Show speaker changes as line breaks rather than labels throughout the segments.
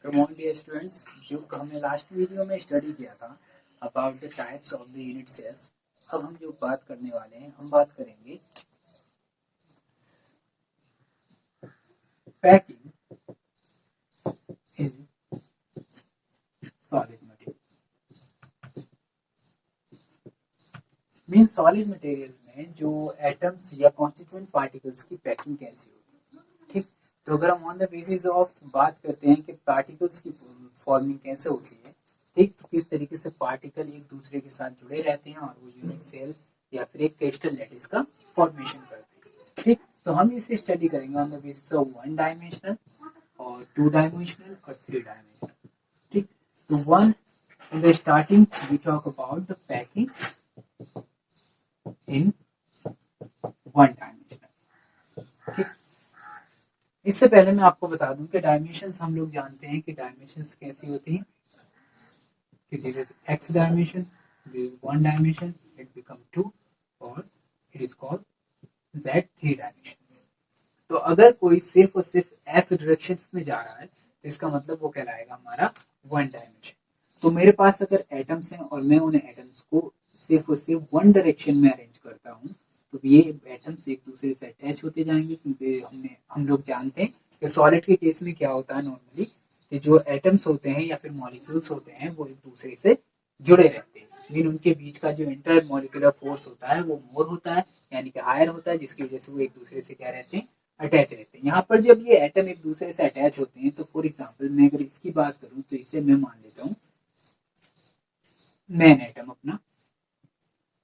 Come on dear students, जो हमने last video में स्टडी किया था about the types of the unit cells, अब हम जो बात करने वाले हैं हम बात करेंगे packing in solid material. Mean solid material में जो एटम्स या कॉन्स्टिट्यूएंट पार्टिकल्स की पैकिंग कैसी होती है। ठीक, तो अगर हम ऑन द बेसिस ऑफ बात करते हैं कि पार्टिकल्स की फॉर्मिंग कैसे होती है, ठीक, तो किस तरीके से पार्टिकल एक दूसरे के साथ जुड़े रहते हैं और वो यूनिट सेल या फिर एक क्रिस्टल लैटिस का फॉर्मेशन करते हैं। ठीक, तो हम इसे स्टडी करेंगे on the basis of one dimensional और टू डायमेंशनल और थ्री डायमेंशनल। ठीक, तो one in the starting we talk about the packing in one dimension। ठीक, इससे पहले मैं आपको बता दूं कि डायमेंशंस हम लोग जानते हैं कि डायमेंशंस कैसी होती हैं कि this is x dimension, this is one dimension, it become two और it is called z three dimension. तो अगर कोई सिर्फ और सिर्फ x डायरेक्शन में जा रहा है तो इसका मतलब वो कहलाएगा हमारा वन डायमेंशन। तो मेरे पास अगर एटम्स हैं और मैं उन्हें एटम्स को सिर्फ और सिर्फ वन डायरेक्शन में अरेंज करता हूँ तो ये एटम्स एक दूसरे से अटैच होते जाएंगे, क्योंकि हम लोग जानते हैं कि सॉलिड के केस में क्या होता है नॉर्मली कि जो एटम्स होते हैं या फिर मॉलिक्यूल्स होते हैं वो एक दूसरे से जुड़े रहते हैं। मीन उनके बीच का जो इंटर मॉलिक्यूलर फोर्स होता है वो मोर होता है, यानी कि हायर होता है, जिसकी वजह से वो एक दूसरे से क्या रहते हैं, अटैच रहते हैं। यहाँ पर जब ये एटम एक दूसरे से अटैच होते हैं तो फॉर एग्जाम्पल मैं अगर इसकी बात करूँ तो इसे मैं मान लेता हूँ मेन एटम अपना,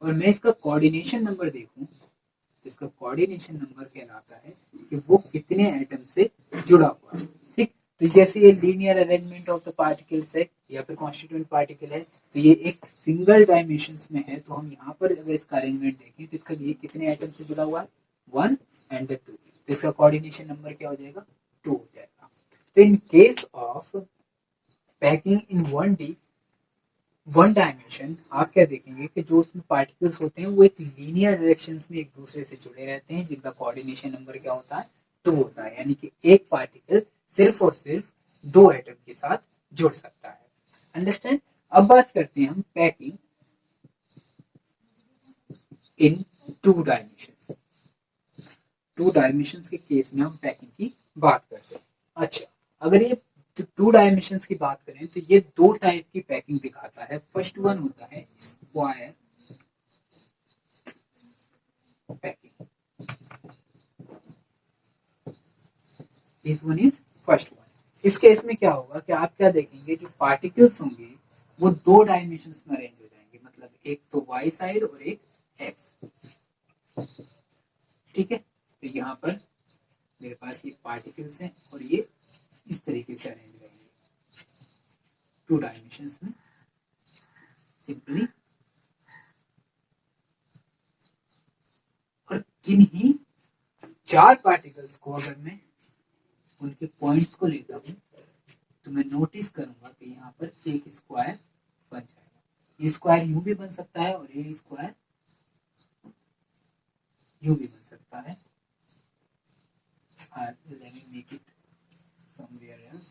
और मैं इसका कोऑर्डिनेशन नंबर देखूं तो इसका कोऑर्डिनेशन नंबर कहलाता है कि वो कितने एटम से जुड़ा हुआ है। ठीक, तो जैसे ये linear arrangement of the particles है या फिर कॉन्स्टिट्यूएंट पार्टिकल है तो ये एक सिंगल डायमेंशंस में है, तो हम यहाँ पर अगर इसका अरेंजमेंट देखें तो इसका ये कितने एटम से जुड़ा हुआ है, वन एंड टू, तो इसका कोऑर्डिनेशन नंबर क्या हो जाएगा, टू हो जाएगा। तो in case of packing in one dimension आप क्या देखेंगे कि जो उसमें पार्टिकल्स होते हैं वो एक लीनियर डायरेक्शंस में एक दूसरे से जुड़े रहते हैं, जिनका कोऑर्डिनेशन नंबर क्या होता है, टू होता है। यानी कि एक पार्टिकल सिर्फ और सिर्फ दो एटम के साथ जुड़ सकता है। अंडरस्टैंड। अब बात करते हैं हम packing in to dimensions. To dimensions के केस में हम पैकिंग की बात करते हैं। अच्छा, अगर ये टू डायमेंशंस की बात करें तो ये दो टाइप की पैकिंग दिखाता है। फर्स्ट वन होता है square packing, this one is first one. इस केस में क्या होगा कि आप क्या देखेंगे, जो पार्टिकल्स होंगे वो दो डायमेंशंस में अरेंज हो जाएंगे, मतलब एक तो वाई साइड और एक एक्स। ठीक है, तो यहाँ पर मेरे पास ये पार्टिकल्स हैं और ये इस तरीके से अरेंज रहेंगे टू डायमेंशंस में सिंपली। और किन्हीं चार पार्टिकल्स को अगर मैं उनके पॉइंट्स को लेता हूँ तो मैं नोटिस करूंगा कि यहाँ पर एक स्क्वायर बन जाएगा। ये स्क्वायर यूं भी बन सकता है और ये स्क्वायर यूं भी बन सकता है। Let me make it somewhere else.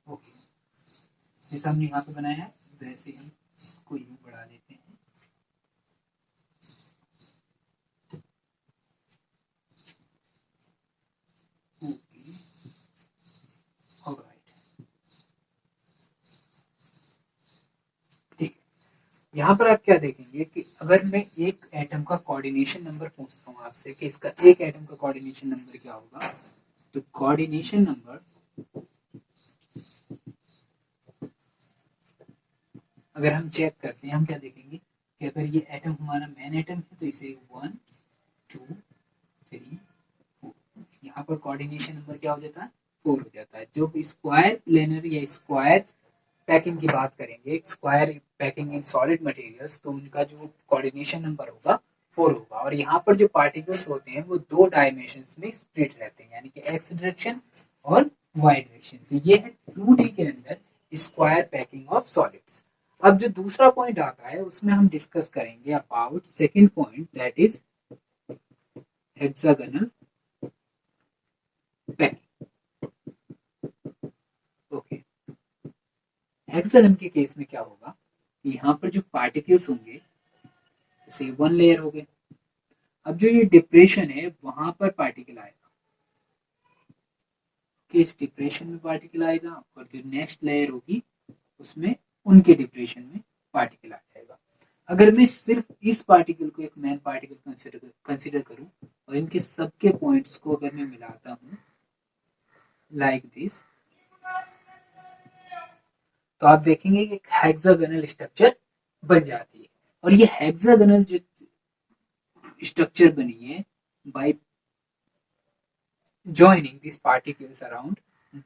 Okay. जैसा हमने यहाँ पे बनाया है वैसे हम इसको यूं बढ़ा देते हैं। यहाँ पर आप क्या देखेंगे कि अगर मैं एक एटम का कोऑर्डिनेशन नंबर पूछता हूँ आपसे कि इसका एक एटम का कोऑर्डिनेशन नंबर क्या होगा, तो कोऑर्डिनेशन नंबर अगर हम चेक करते हैं हम क्या देखेंगे कि अगर ये एटम हमारा मेन एटम है तो इसे 1 2 3 4, यहाँ पर कोऑर्डिनेशन नंबर क्या हो जाता है, 4 हो जाता है। जब स्क्वायर प्लेनर या स्क्वायर पैकिंग की बात करेंगे, square packing in solid materials, तो उनका जो कोऑर्डिनेशन नंबर होगा 4 होगा। और यहाँ पर जो पार्टिकल्स होते हैं वो दो डायमेंशंस में स्प्लिट रहते हैं, यानी कि एक्स डायरेक्शन और वाई डायरेक्शन। तो ये है 2D के अंदर स्क्वायर पैकिंग ऑफ सॉलिड्स। अब जो दूसरा पॉइंट आता है उसमें हम डिस्कस करेंगे about second point, that is hexagonal packing. Okay, hexagon के केस में क्या होगा, यहाँ पर जो पार्टिकल्स होंगे जैसे 1 लेयर हो गए, अब जो ये डिप्रेशन है वहां पर पार्टिकल आएगा, कि इस डिप्रेशन में पार्टिकल आएगा और जो नेक्स्ट लेयर होगी उसमें उनके डिप्रेशन में पार्टिकल आ जाएगा। अगर मैं सिर्फ इस पार्टिकल को एक मेन पार्टिकल कंसिडर करूं और इनके सबके पॉइंट्स को अगर मैं मिलाता हूं लाइक दिस, तो आप देखेंगे कि एक हेक्सागोनल स्ट्रक्चर बन जाती है। और ये हेक्सागोनल जो स्ट्रक्चर बनी है bye joining this particles around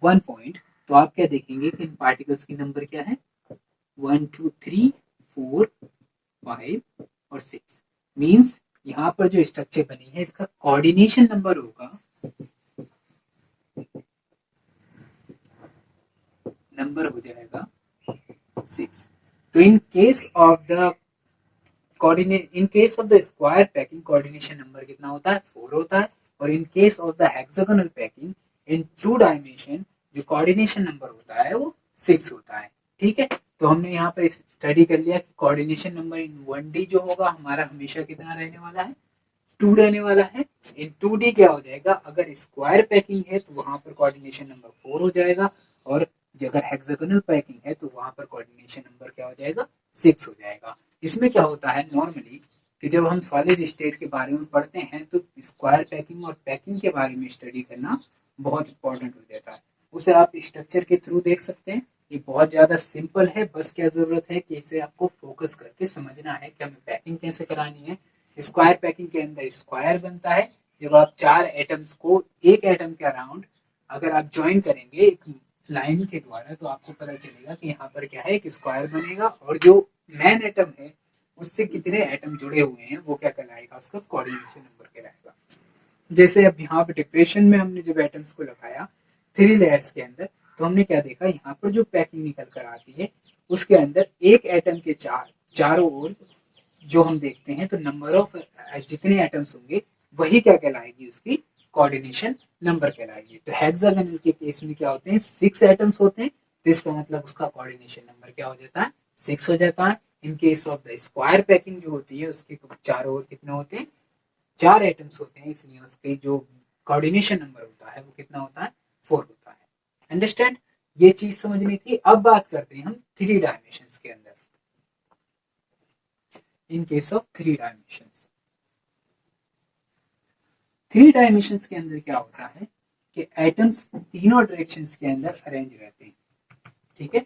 one point, तो आप क्या देखेंगे कि इन पार्टिकल्स की नंबर क्या है 1 2 3 4 5 और 6। मींस यहाँ पर जो स्ट्रक्चर बनी है इसका कोऑर्डिनेशन नंबर होगा हो जाएगा 6। तो in case of the square packing coordination number कितना होता है 4 होता है, और in case of the hexagonal packing in 2 dimension जो कोऑर्डिनेशन नंबर होता है वो 6 होता है। ठीक है, तो हमने यहाँ पर स्टडी कर लिया कि कोऑर्डिनेशन नंबर इन 1D जो होगा हमारा हमेशा कितना रहने वाला है 2 रहने वाला है। इन 2D क्या हो जाएगा, अगर स्क्वायर पैकिंग है तो वहां पर कोऑर्डिनेशन नंबर 4 हो जाएगा, और अगर हेक्सागोनल पैकिंग है तो वहां पर कोऑर्डिनेशन नंबर क्या हो जाएगा 6 हो जाएगा। इसमें क्या होता है नॉर्मली कि जब हम सॉलिड स्टेट के बारे में पढ़ते हैं तो स्क्वायर पैकिंग और पैकिंग के बारे में स्टडी करना बहुत इंपॉर्टेंट हो जाता है। उसे आप स्ट्रक्चर के थ्रू देख सकते हैं, ये बहुत ज्यादा सिंपल है, बस क्या जरूरत है कि इसे आपको फोकस करके समझना है कि हमें पैकिंग कैसे करानी है। स्क्वायर पैकिंग के अंदर स्क्वायर बनता है जब आप 4 एटम्स को एक एटम के अराउंड अगर आप ज्वाइन करेंगे एक लाइन के द्वारा तो आपको पता चलेगा कि यहाँ पर क्या है एक स्क्वायर बनेगा, और जो मेन एटम है उससे कितने एटम जुड़े हुए हैं वो क्या कहलाएगा, उसका कोऑर्डिनेशन नंबर कहलाएगा। जैसे अब यहाँ पर डिप्रेशन में हमने जब एटम्स को लगाया 3 लेयर्स के अंदर, तो हमने क्या देखा यहाँ पर जो पैकिंग निकल कर आती है उसके अंदर एक एटम के चारों ओर जो हम देखते हैं तो नंबर ऑफ जितने एटम्स होंगे वही क्या कहलाएगी उसकी कोऑर्डिनेशन नंबर कहलाएगी। तो हेक्सागोनल के केस में क्या होते हैं 6 एटम्स होते हैं, तो इसका मतलब उसका कोऑर्डिनेशन नंबर क्या हो जाता है 6 हो जाता है। In case of the square packing जो होती है उसके चारों ओर कितने होते हैं 4 एटम्स होते हैं, इसलिए उसके जो कोऑर्डिनेशन नंबर होता है वो कितना होता है 4 होता है। अंडरस्टैंड, ये चीज समझनी थी। अब बात करते हैं हम 3 डायमेंशंस के अंदर। In case of 3 dimensions, 3 dimensions के अंदर क्या होता है कि एटम्स तीनों डायरेक्शंस के अंदर अरेंज रहते हैं। ठीक है,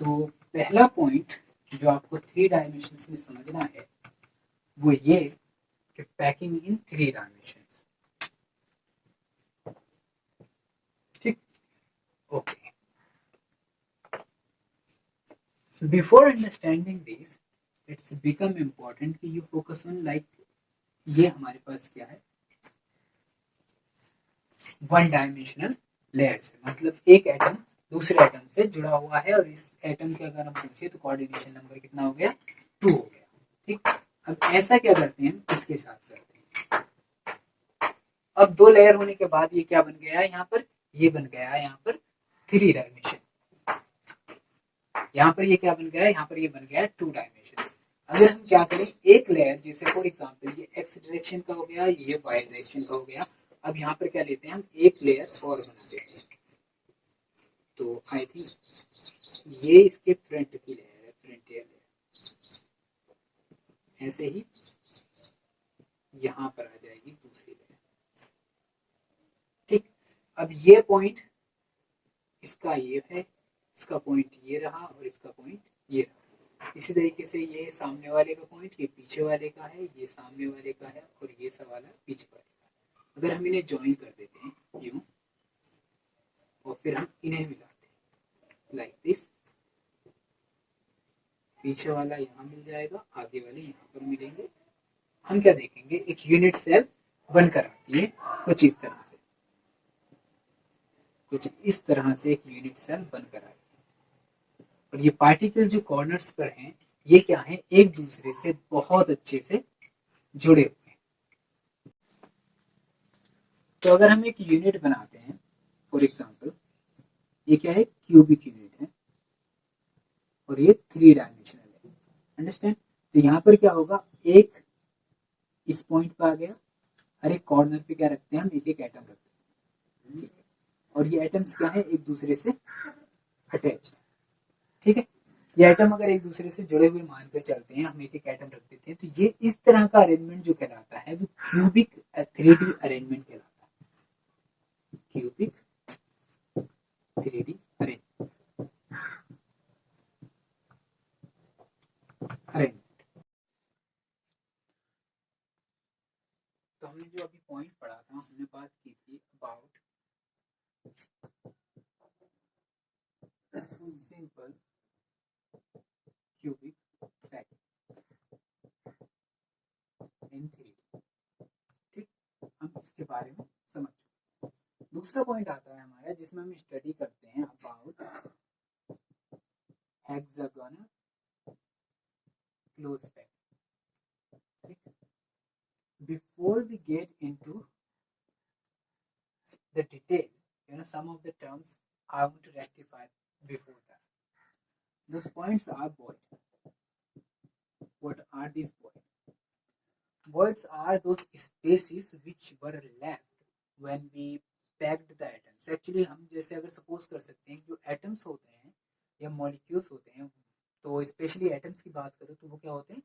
तो पहला पॉइंट जो आपको 3 डायमेंशंस में समझना है वो ये कि पैकिंग इन 3 डायमेंशंस। ठीक, okay. Before understanding this it's become important कि यू फोकस ऑन लाइक ये हमारे पास क्या है 1 डायमेंशनल लेयर से, मतलब एक एटम दूसरे एटम से जुड़ा हुआ है, और इस एटम के अगर हम पूछे तो कोऑर्डिनेशन नंबर कितना हो गया 2 हो गया। ठीक, अब ऐसा क्या करते हैं इसके साथ करते हैं, अब 2 लेयर होने के बाद ये क्या बन गया है यहाँ पर, ये बन गया है यहाँ पर 3 डायमेंशन। यहाँ पर ये क्या बन गया है, यहाँ पर ये बन गया है 2 डायमेंशन। अगर हम क्या करें एक लेयर जैसे फॉर एग्जांपल ये एक्स डायरेक्शन का हो गया, ये वाई डायरेक्शन का हो गया, अब यहाँ पर क्या लेते हैं हम एक लेयर और बना देते हैं, तो आई थिंक ये इसके फ्रंट की लेयर है, फ्रंटियर लेयर। ऐसे ही यहाँ पर आ जाएगी दूसरी लेयर। ठीक, अब ये पॉइंट इसका ये है, इसका पॉइंट ये रहा और इसका पॉइंट ये रहा। इसी तरीके से ये सामने वाले का पॉइंट ये पीछे वाले का है, ये सामने वाले का है और ये वाला पीछे वाले का है। अगर हम इन्हें ज्वाइन कर देते हैं यूं और फिर हम इन्हें मिलाते हैं लाइक दिस, पीछे वाला यहाँ मिल जाएगा, आगे वाले यहाँ पर मिलेंगे। हम क्या देखेंगे एक यूनिट सेल बनकर आती है कुछ इस तरह से, कुछ इस तरह से एक यूनिट सेल बनकर आती है, और ये पार्टिकल जो कॉर्नर्स पर हैं ये क्या है एक दूसरे से बहुत अच्छे से जुड़े हुए हैं। तो अगर हम एक यूनिट बनाते हैं फॉर एग्जांपल ये क्या है क्यूबिक यूनिट है, और ये 3 डायमेंशनल है। अंडरस्टैंड? तो यहाँ पर क्या होगा, एक इस पॉइंट पे आ गया, हर एक कॉर्नर पे क्या रखते हैं हम, एक एक एटम रखते हैं, ठीक है। और ये एटम्स क्या है, एक दूसरे से अटैच है, ठीक है। ये एटम अगर एक दूसरे से जुड़े हुए मानकर चलते हैं, हम एक एक एटम रख देते हैं, तो ये इस तरह का अरेंजमेंट जो कहलाता है वो क्यूबिक 3D अरेंजमेंट कहलाता है। Cubic 3D arrangement. तो हमने जो अभी पॉइंट पढ़ा था, हमने बात की थी about simple cubic factor in 3D, ठीक। हम इसके बारे में समझ चुके। दूसरा पॉइंट आता है हमारा जिसमें हम स्टडी करते हैं अबाउट हेक्सागोनल क्लोज फैक्टर, ठीक। Before we get into the detail, some of the terms I want to rectify before that. Those points are void. What are these voids? Voids are those spaces which were left when we packed the atoms. Actually हम जैसे अगर suppose कर सकते हैं जो atoms होते हैं या molecules होते हैं, तो स्पेशली एटम्स की बात करें तो वो क्या होते हैं,